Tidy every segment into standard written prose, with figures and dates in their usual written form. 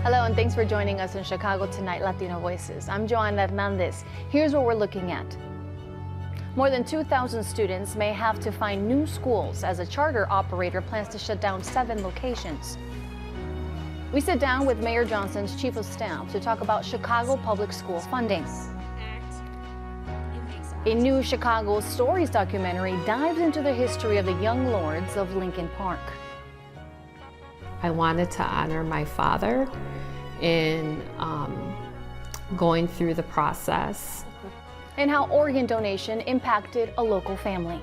Hello and thanks for joining us in Chicago Tonight Latino Voices. I'm Joanna Hernandez. Here's what we're looking at. More than 2,000 students may have to find new schools as a charter operator plans to shut down 7 locations. We sit down with Mayor Johnson's Chief of Staff to talk about Chicago Public Schools funding. A new Chicago Stories documentary dives into the history of the Young Lords of Lincoln Park. I wanted to honor my father in going through the process. And how organ donation impacted a local family.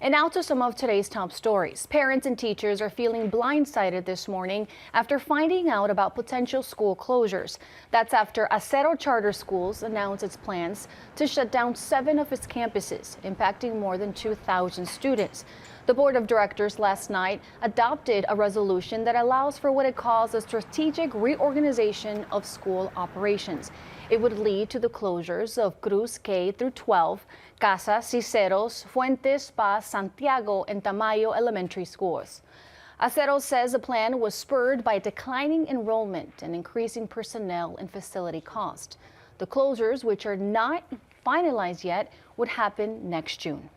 And now to some of today's top stories. Parents and teachers are feeling blindsided this morning after finding out about potential school closures. That's after Acero Charter Schools announced its plans to shut down 7 of its campuses, impacting more than 2,000 students. The board of directors last night adopted a resolution that allows for what it calls a strategic reorganization of school operations. It would lead to the closures of Cruz K through 12, Casa, Ciceros, Fuentes, Paz, Santiago, and Tamayo elementary schools. Acero says the plan was spurred by declining enrollment and increasing personnel and facility cost. The closures, which are not finalized yet, would happen next June.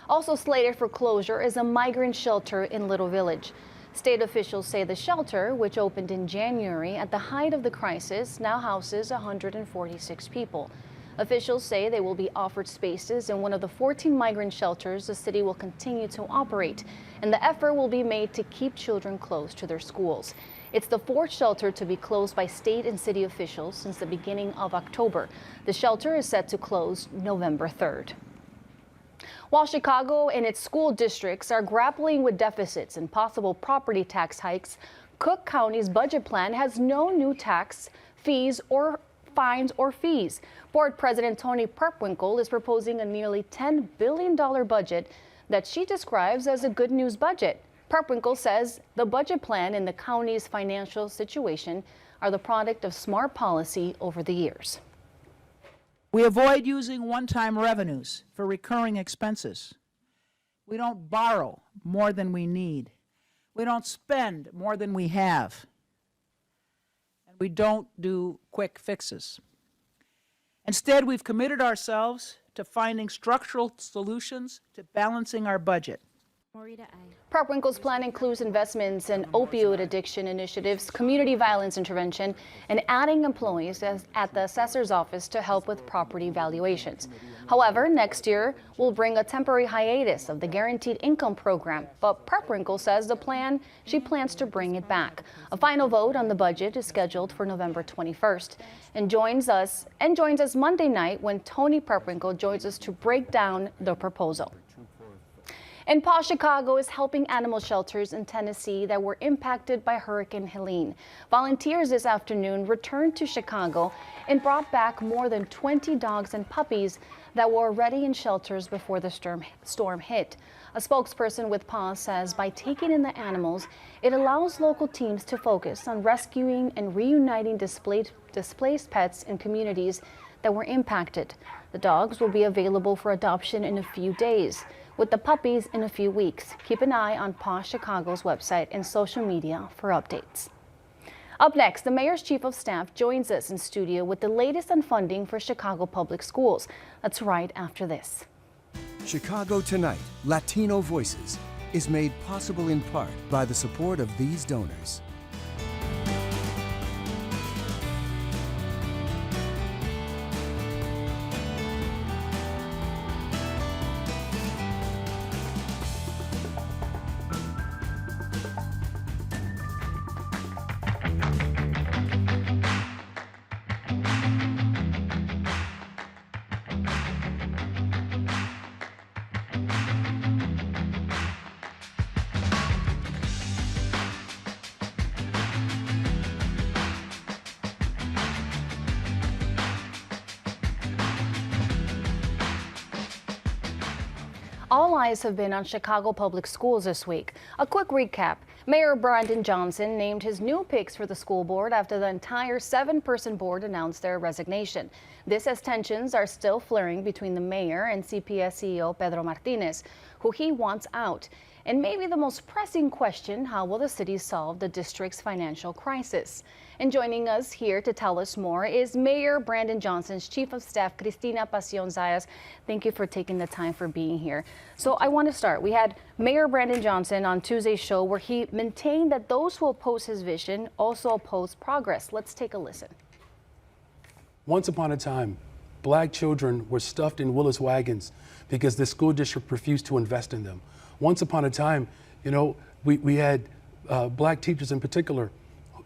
Also slated for closure is a migrant shelter in Little Village. State officials say the shelter, which opened in January at the height of the crisis, now houses 146 people. Officials say they will be offered spaces in one of the 14 migrant shelters the city will continue to operate, and the effort will be made to keep children close to their schools. It's the 4th shelter to be closed by state and city officials since the beginning of October. The shelter is set to close November 3rd. While Chicago and its school districts are grappling with deficits and possible property tax hikes, Cook County's budget plan has no new tax, fees, or fines or fees. Board President Toni Perpwinkle is proposing a nearly $10 billion budget that she describes as a good news budget. Perpwinkle says the budget plan and the county's financial situation are the product of smart policy over the years. We avoid using one-time revenues for recurring expenses. We don't borrow more than we need. We don't spend more than we have. And we don't do quick fixes. Instead, we've committed ourselves to finding structural solutions to balancing our budget. Perpwinkle's plan includes investments in opioid addiction initiatives, community violence intervention, and adding employees at the assessor's office to help with property valuations. However, next year will bring a temporary hiatus of the guaranteed income program, but Perpwinkle says she plans to bring it back. A final vote on the budget is scheduled for November 21st and joins us Monday night when Toni Perpwinkle joins us to break down the proposal. And Paw Chicago is helping animal shelters in Tennessee that were impacted by Hurricane Helene. Volunteers this afternoon returned to Chicago and brought back more than 20 dogs and puppies that were already in shelters before the storm hit. A spokesperson with Paw says by taking in the animals, it allows local teams to focus on rescuing and reuniting displaced pets in communities that were impacted. The dogs will be available for adoption in a few days, with the puppies in a few weeks. Keep an eye on Paw Chicago's website and social media for updates. Up next, the mayor's chief of staff joins us in studio with the latest on funding for Chicago Public Schools. That's right after this. Chicago Tonight, Latino Voices, is made possible in part by the support of these donors. All eyes have been on Chicago Public Schools this week. A quick recap. Mayor Brandon Johnson named his new picks for the school board after the entire 7-person board announced their resignation. This as tensions are still flaring between the mayor and CPS CEO Pedro Martinez, who he wants out. And maybe the most pressing question, how will the city solve the district's financial crisis? And joining us here to tell us more is Mayor Brandon Johnson's Chief of Staff, Cristina Pacione-Zayas. Thank you for taking the time for being here. So I want to start. We had Mayor Brandon Johnson on Tuesday's show where he maintained that those who oppose his vision also oppose progress. Let's take a listen. Once upon a time, black children were stuffed in Willis wagons because the school district refused to invest in them. Once upon a time, we had black teachers in particular.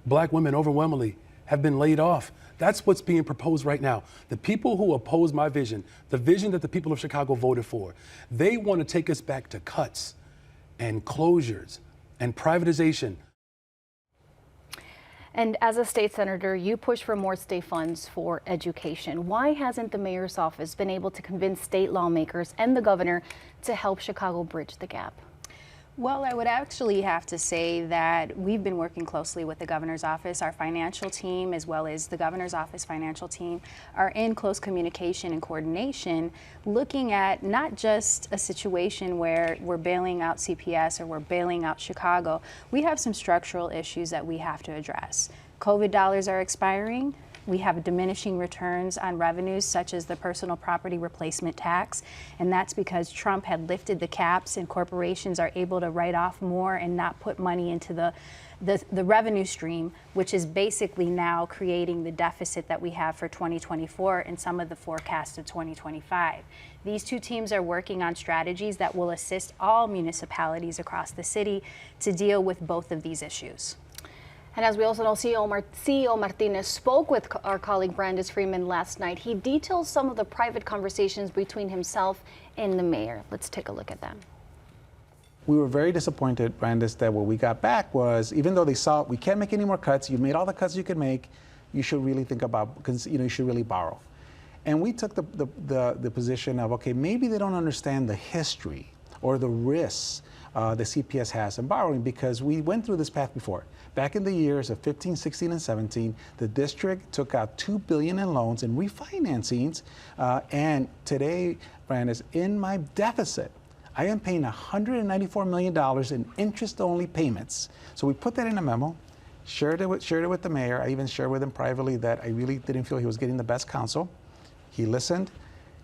Black women overwhelmingly have been laid off. That's what's being proposed right now. The people who oppose my vision, the vision that the people of Chicago voted for, they want to take us back to cuts and closures and privatization. And as a state senator, you push for more state funds for education. Why hasn't the mayor's office been able to convince state lawmakers and the governor to help Chicago bridge the gap? Well, I would actually have to say that we've been working closely with the governor's office. Our financial team, as well as the governor's office financial team, are in close communication and coordination, looking at not just a situation where we're bailing out CPS or we're bailing out Chicago. We have some structural issues that we have to address. COVID dollars are expiring. We have diminishing returns on revenues such as the personal property replacement tax, and that's because Trump had lifted the caps and corporations are able to write off more and not put money into the revenue stream, which is basically now creating the deficit that we have for 2024 and some of the forecasts of 2025. These two teams are working on strategies that will assist all municipalities across the city to deal with both of these issues. And as we also know, CEO Martinez spoke with our colleague Brandis Freeman last night. He details some of the private conversations between himself and the mayor. Let's take a look at them. We were very disappointed, Brandis, that what we got back was, even though they saw we can't make any more cuts, you made all the cuts you could make, you should really think about, because you should really borrow. And we took the position of, okay, maybe they don't understand the history or the risks the CPS has in borrowing, because we went through this path before. Back in the years of 15, 16, and 17, the district took out $2 billion in loans and refinancings, and today, Brandis, in my deficit, I am paying $194 million in interest-only payments. So we put that in a memo, shared it with the mayor. I even shared with him privately that I really didn't feel he was getting the best counsel. He listened,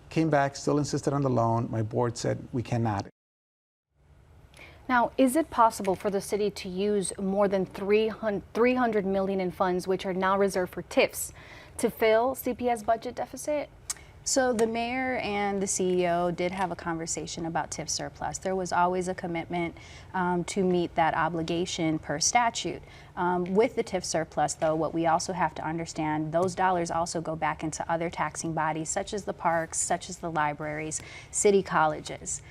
came back, still insisted on the loan. My board said we cannot. Now, is it possible for the city to use more than $300 million in funds, which are now reserved for TIFs, to fill CPS budget deficit? So the mayor and the CEO did have a conversation about TIF surplus. There was always a commitment to meet that obligation per statute. With the TIF surplus, though, what we also have to understand, those dollars also go back into other taxing bodies, such as the parks, such as the libraries, city colleges.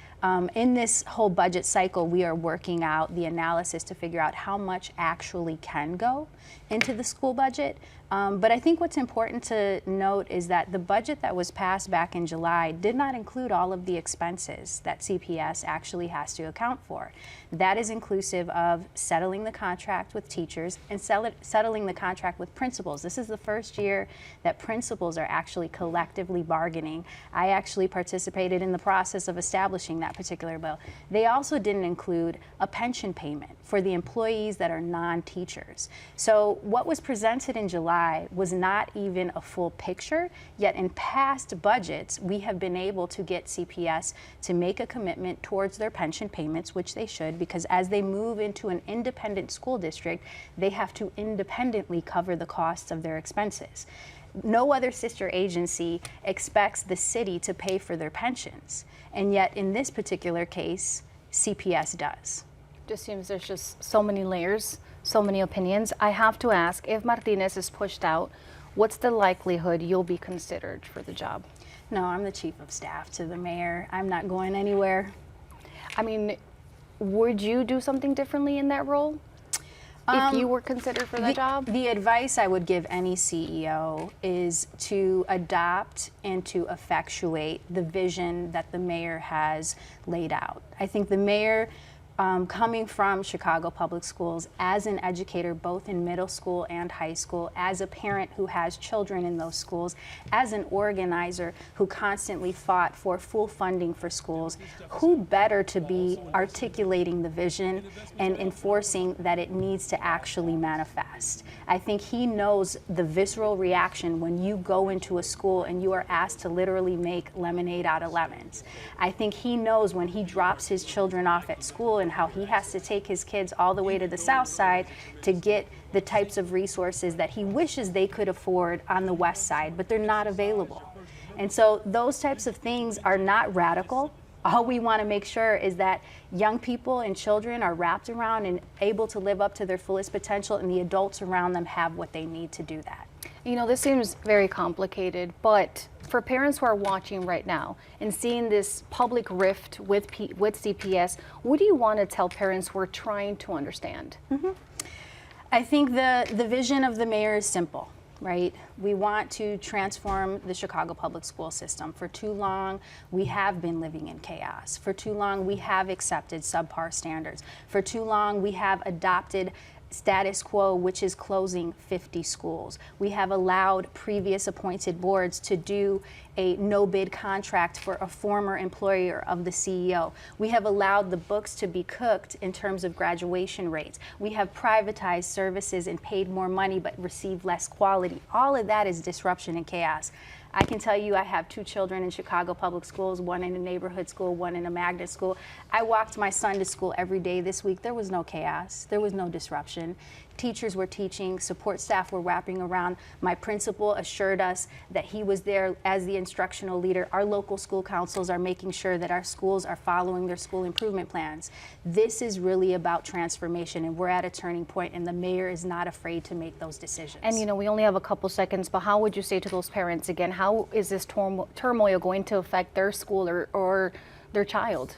In this whole budget cycle, we are working out the analysis to figure out how much actually can go into the school budget. But I think what's important to note is that the budget that was passed back in July did not include all of the expenses that CPS actually has to account for. That is inclusive of settling the contract with teachers and settling the contract with principals. This is the first year that principals are actually collectively bargaining. I actually participated in the process of establishing that particular bill. They also didn't include a pension payment for the employees that are non-teachers. So what was presented in July was not even a full picture, yet in past budgets, we have been able to get CPS to make a commitment towards their pension payments, which they should, because as they move into an independent school district, they have to independently cover the costs of their expenses. No other sister agency expects the city to pay for their pensions, and yet in this particular case, CPS does. Just seems there's just so many layers, so many opinions. I have to ask, if Martinez is pushed out, what's the likelihood you'll be considered for the job? No, I'm the chief of staff to the mayor. I'm not going anywhere. I mean, would you do something differently in that role if you were considered for the job? The advice I would give any CEO is to adopt and to effectuate the vision that the mayor has laid out. I think the mayor coming from Chicago Public Schools, as an educator both in middle school and high school, as a parent who has children in those schools, as an organizer who constantly fought for full funding for schools, who better to be articulating the vision and enforcing that it needs to actually manifest. I think he knows the visceral reaction when you go into a school and you are asked to literally make lemonade out of lemons. I think he knows when he drops his children off at school and how he has to take his kids all the way to the South Side to get the types of resources that he wishes they could afford on the West Side, but they're not available. And so those types of things are not radical. All we want to make sure is that young people and children are wrapped around and able to live up to their fullest potential, and the adults around them have what they need to do that. You know, this seems very complicated, but for parents who are watching right now and seeing this public rift with CPS, what do you want to tell parents who are trying to understand? I think the vision of the mayor is simple, right? We want to transform the Chicago public school system. For too long, we have been living in chaos. For too long, we have accepted subpar standards. For too long, we have adopted status quo, which is closing 50 schools. We have allowed previous appointed boards to do a no-bid contract for a former employer of the CEO. We have allowed the books to be cooked in terms of graduation rates. We have privatized services and paid more money but received less quality. All of that is disruption and chaos. I can tell you I have 2 children in Chicago Public Schools, one in a neighborhood school, one in a magnet school. I walked my son to school every day this week. There was no chaos. There was no disruption. Teachers were teaching, support staff were wrapping around. My principal assured us that he was there as the instructional leader. Our local school councils are making sure that our schools are following their school improvement plans. This is really about transformation, and we're at a turning point, and the mayor is not afraid to make those decisions. And you know, we only have a couple seconds, but how would you say to those parents again, how is this turmoil going to affect their school or their child?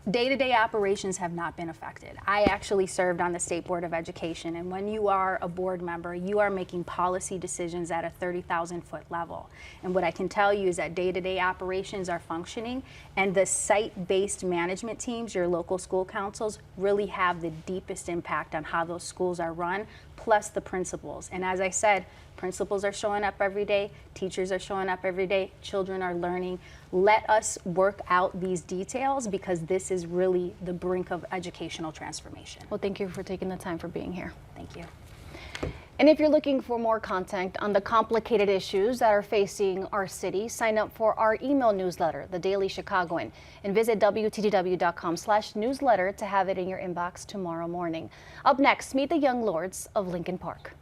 Day-to-day operations have not been affected. I actually served on the State Board of Education, and when you are a board member, you are making policy decisions at a 30,000-foot level. And what I can tell you is that day-to-day operations are functioning, and the site-based management teams, your local school councils, really have the deepest impact on how those schools are run, plus the principals. And as I said, principals are showing up every day, teachers are showing up every day, children are learning. Let us work out these details, because this is really the brink of educational transformation. Well, thank you for taking the time for being here. Thank you. And if you're looking for more content on the complicated issues that are facing our city, sign up for our email newsletter, The Daily Chicagoan, and visit WTTW.com/newsletter to have it in your inbox tomorrow morning. Up next, meet the Young Lords of Lincoln Park.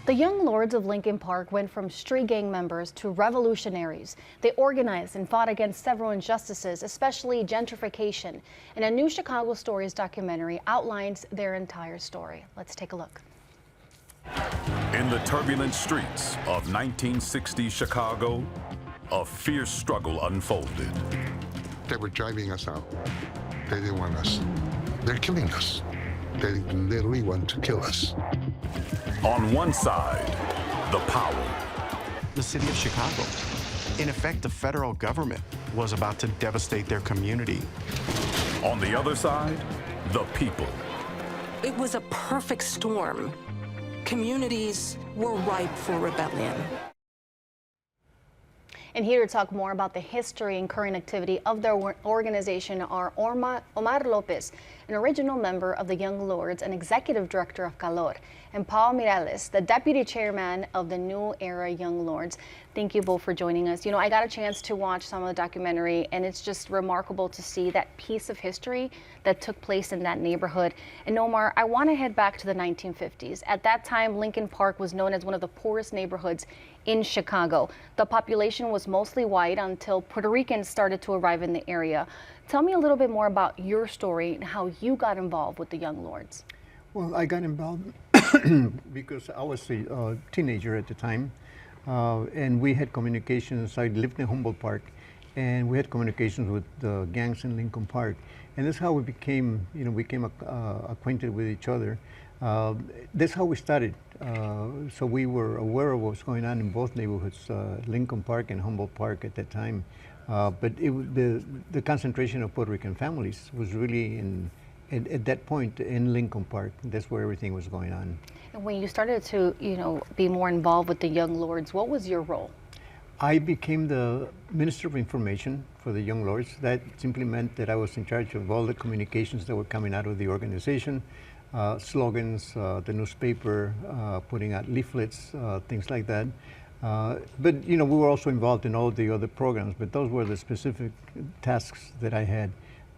The Young Lords of Lincoln Park went from street gang members to revolutionaries. They organized and fought against several injustices, especially gentrification. And a new Chicago Stories documentary outlines their entire story. Let's take a look. In the turbulent streets of 1960 Chicago, a fierce struggle unfolded. They were driving us out. They didn't want us. They're killing us. They literally want to kill us. On one side, the power. The city of Chicago. In effect, the federal government was about to devastate their community. On the other side, the people. It was a perfect storm. Communities were ripe for rebellion. And here to talk more about the history and current activity of their organization are Omar Lopez, an original member of the Young Lords and executive director of Calor, and Paul Mireles, the deputy chairman of the New Era Young Lords. Thank you both for joining us. You know, I got a chance to watch some of the documentary, and it's just remarkable to see that piece of history that took place in that neighborhood. And Omar, I want to head back to the 1950s. At that time, Lincoln Park was known as one of the poorest neighborhoods in Chicago. The population was mostly white until Puerto Ricans started to arrive in the area. Tell me a little bit more about your story and how you got involved with the Young Lords. Well, I got involved because I was a teenager at the time, and we had communications. I lived in Humboldt Park, and we had communications with the gangs in Lincoln Park, and that's how we became, acquainted with each other. That's how we started. So we were aware of what was going on in both neighborhoods, Lincoln Park and Humboldt Park at that time. But the concentration of Puerto Rican families was really at that point in Lincoln Park. That's where everything was going on. And when you started to, be more involved with the Young Lords, what was your role? I became the Minister of Information for the Young Lords. That simply meant that I was in charge of all the communications that were coming out of the organization, slogans, the newspaper, putting out leaflets, things like that. But we were also involved in all the other programs, but those were the specific tasks that I had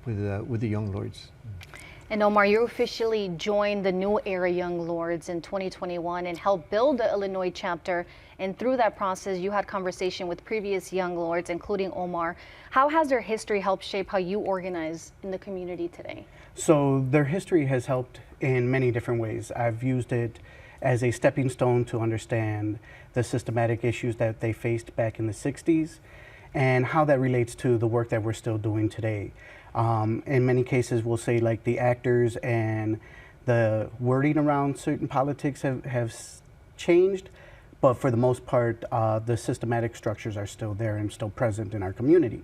with the Young Lords. And Omar, you officially joined the New Era Young Lords in 2021 and helped build the Illinois chapter. And through that process, you had conversation with previous Young Lords, including Omar. How has their history helped shape how you organize in the community today? So their history has helped in many different ways. I've used it as a stepping stone to understand the systematic issues that they faced back in the 60s and how that relates to the work that we're still doing today. In many cases, we'll say like the actors and the wording around certain politics have changed, but for the most part, the systematic structures are still there and still present in our community.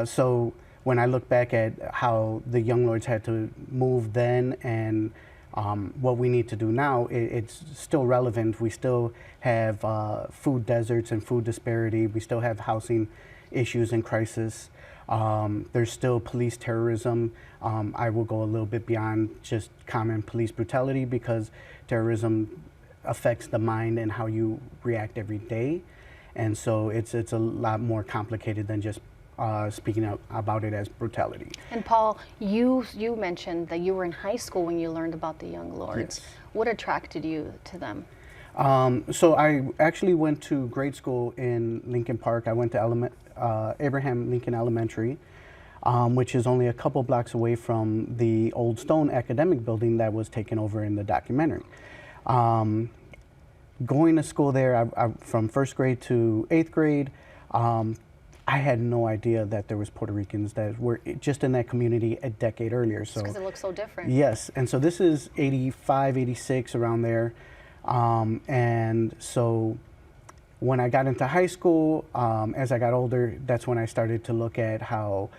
So when I look back at how the Young Lords had to move then and what we need to do now, it's still relevant. We still have food deserts and food disparity. We still have housing issues and crisis. There's still police terrorism. I will go a little bit beyond just common police brutality because terrorism affects the mind and how you react every day. And so it's a lot more complicated than just speaking about it as brutality. And Paul, you mentioned that you were in high school when you learned about the Young Lords. Yes. What attracted you to them? So I actually went to grade school in Lincoln Park. I went to Abraham Lincoln Elementary, which is only a couple blocks away from the old stone academic building that was taken over in the documentary. Going to school there, from first grade to 8th grade, I had no idea that there was Puerto Ricans that were just in that community a decade earlier. So because it looks so different. Yes, and so this is 85, 86, around there. And so when I got into high school, as I got older, that's when I started to look at how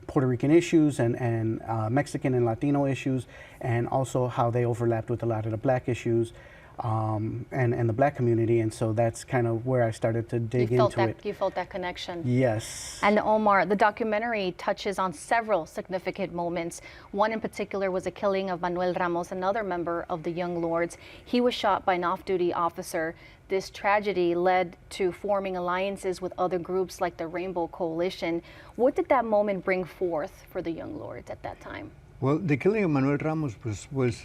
Puerto Rican issues and Mexican and Latino issues, and also how they overlapped with a lot of the black issues and the black community. And so that's kind of where I started to dig into it. You felt that connection. Yes. And Omar, the documentary touches on several significant moments. One in particular was the killing of Manuel Ramos, another member of the Young Lords. He was shot by an off-duty officer. This tragedy led to forming alliances with other groups like the Rainbow Coalition. What did that moment bring forth for the Young Lords at that time? Well, the killing of Manuel Ramos was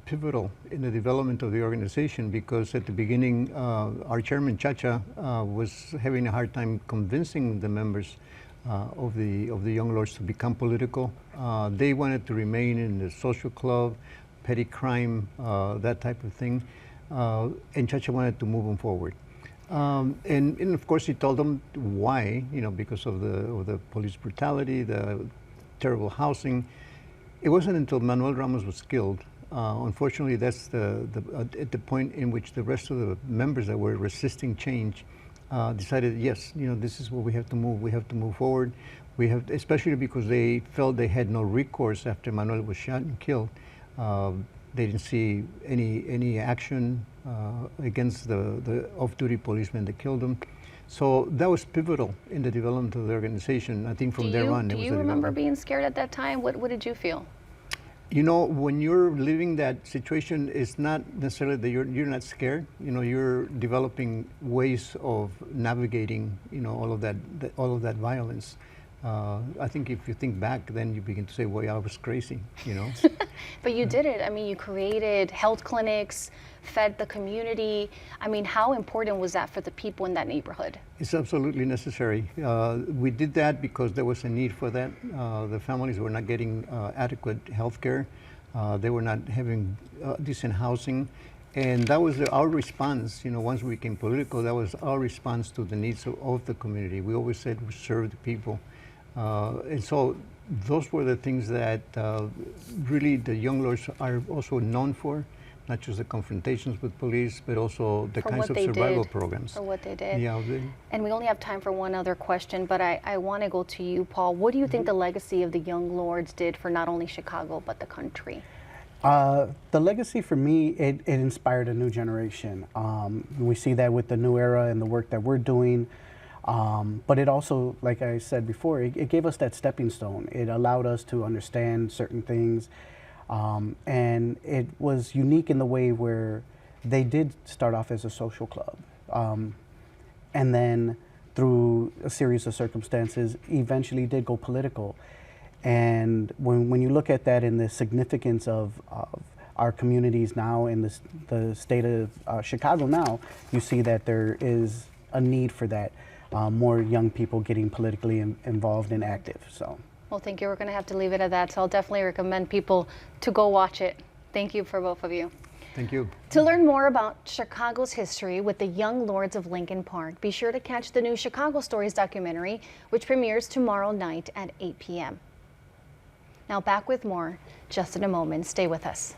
pivotal in the development of the organization because at the beginning, our chairman, Chacha, was having a hard time convincing the members of the Young Lords to become political. They wanted to remain in the social club, petty crime, that type of thing. And Chacha wanted to move them forward. And of course, he told them why, because of the police brutality, the terrible housing. It wasn't until Manuel Ramos was killed. Unfortunately, that's at the point in which the rest of the members that were resisting change decided, yes, this is what we have to move. We have to move forward. We have, especially because they felt they had no recourse after Manuel was shot and killed. They didn't see any action against the off-duty policeman that killed him. So that was pivotal in the development of the organization. I think from there on, it was Do a you remember development. being scared at that time? What did you feel? You know, when you're living that situation, it's not necessarily that you're not scared. You know, you're developing ways of navigating, you know, all of that violence. I think if you think back, then you begin to say, well, I was crazy, you know. But you did it. I mean, you created health clinics, fed the community. I mean, how important was that for the people in that neighborhood? It's absolutely necessary. We did that because there was a need for that. The families were not getting adequate health care. They were not having decent housing. And that was our response, you know, once we became political, that was our response to the needs of the community. We always said we serve the people. And so those were the things that really the Young Lords are also known for, not just the confrontations with police, but also the kinds of survival programs. For what they did. Yeah. And we only have time for one other question, but I want to go to you, Paul. What do you think the legacy of the Young Lords did for not only Chicago, but the country? The legacy for me, it inspired a new generation. We see that with the new era and the work that we're doing. But it also, like I said before, it gave us that stepping stone. It allowed us to understand certain things. And it was unique in the way where they did start off as a social club. And then through a series of circumstances, eventually did go political. And when you look at that in the significance of our communities now in the state of Chicago now, you see that there is a need for that. More young people getting politically involved and active. So. Well, thank you. We're going to have to leave it at that. So I'll definitely recommend people to go watch it. Thank you for both of you. Thank you. To learn more about Chicago's history with the Young Lords of Lincoln Park, be sure to catch the new Chicago Stories documentary, which premieres tomorrow night at 8 p.m. Now back with more just in a moment. Stay with us.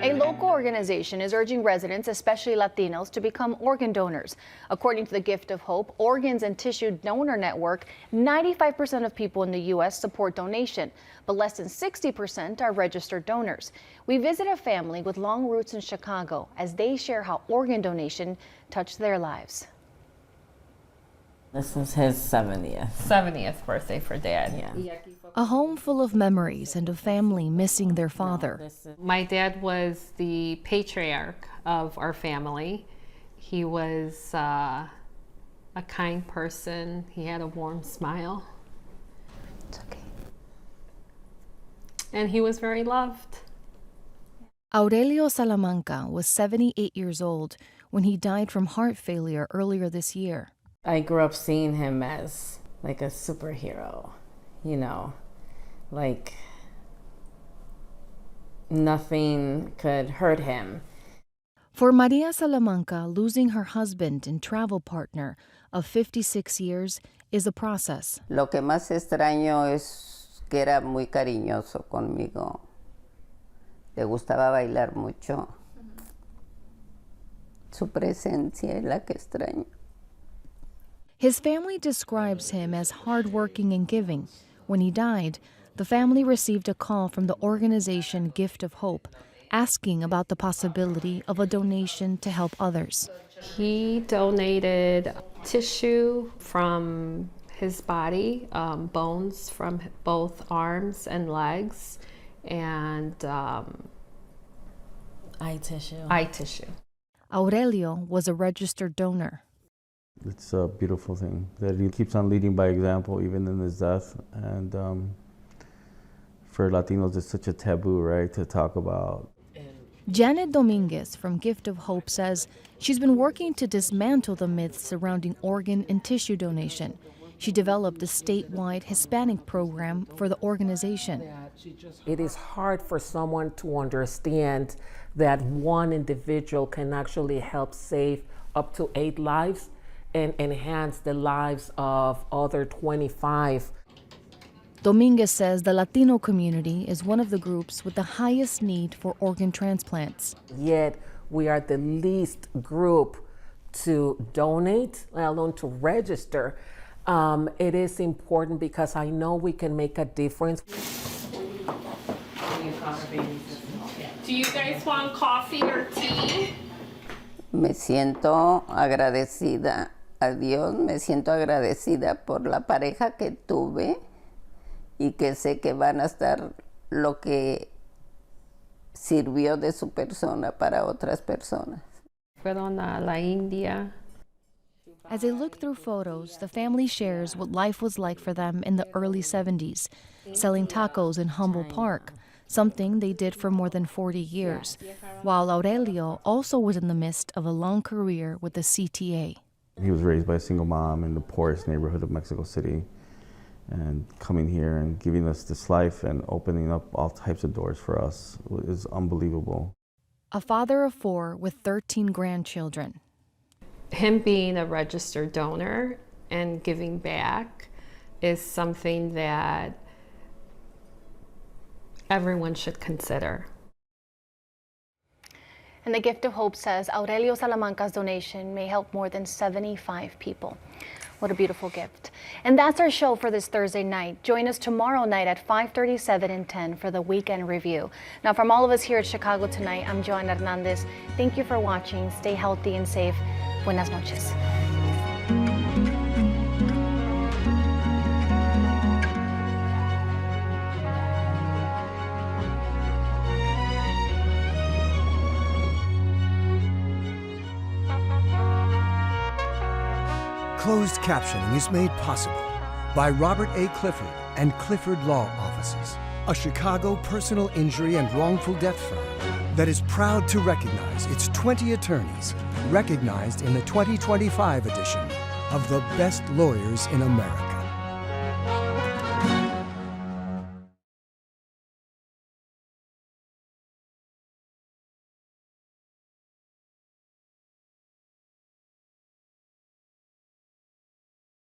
A local organization is urging residents, especially Latinos, to become organ donors. According to the Gift of Hope Organs and Tissue Donor Network, 95% of people in the U.S. support donation, but less than 60% are registered donors. We visit a family with long roots in Chicago as they share how organ donation touched their lives. This is his 70th birthday for Dad. Yeah. A home full of memories and a family missing their father. My dad was the patriarch of our family. He was a kind person. He had a warm smile. It's okay. And he was very loved. Aurelio Salamanca was 78 years old when he died from heart failure earlier this year. I grew up seeing him as like a superhero, you know, like nothing could hurt him. For Maria Salamanca, losing her husband and travel partner of 56 years is a process. Lo que más extraño es que era muy cariñoso conmigo. Le gustaba bailar mucho. Su presencia es la que extraño. His family describes him as hardworking and giving. When he died, the family received a call from the organization Gift of Hope, asking about the possibility of a donation to help others. He donated tissue from his body, bones from both arms and legs, and eye tissue. Aurelio was a registered donor. It's a beautiful thing that he keeps on leading by example, even in his death. And for Latinos, it's such a taboo, right, to talk about. Janet Dominguez from Gift of Hope says she's been working to dismantle the myths surrounding organ and tissue donation. She developed a statewide Hispanic program for the organization. It is hard for someone to understand that one individual can actually help save up to 8 lives and enhance the lives of other 25. Dominguez says the Latino community is one of the groups with the highest need for organ transplants. Yet we are the least group to donate, let alone to register. It is important because I know we can make a difference. Do you guys want coffee or tea? Me siento agradecida a Dios, me siento agradecida por la pareja que tuve y que sé que van a estar lo que sirvió de su persona para otras personas. Fueron a la India. As they look through photos, the family shares what life was like for them in the early 70s, selling tacos in Humboldt Park, something they did for more than 40 years, while Aurelio also was in the midst of a long career with the CTA. He was raised by a single mom in the poorest neighborhood of Mexico City, and coming here and giving us this life and opening up all types of doors for us is unbelievable. A father of 4 with 13 grandchildren. Him being a registered donor and giving back is something that everyone should consider. And the Gift of Hope says Aurelio Salamanca's donation may help more than 75 people. What a beautiful gift. And that's our show for this Thursday night. Join us tomorrow night at 5:37 and 10 for the Weekend Review. Now, from all of us here at Chicago Tonight, I'm Joanna Hernandez. Thank you for watching. Stay healthy and safe. Buenas noches. Closed captioning is made possible by Robert A. Clifford and Clifford Law Offices, a Chicago personal injury and wrongful death firm that is proud to recognize its 20 attorneys recognized in the 2025 edition of the Best Lawyers in America.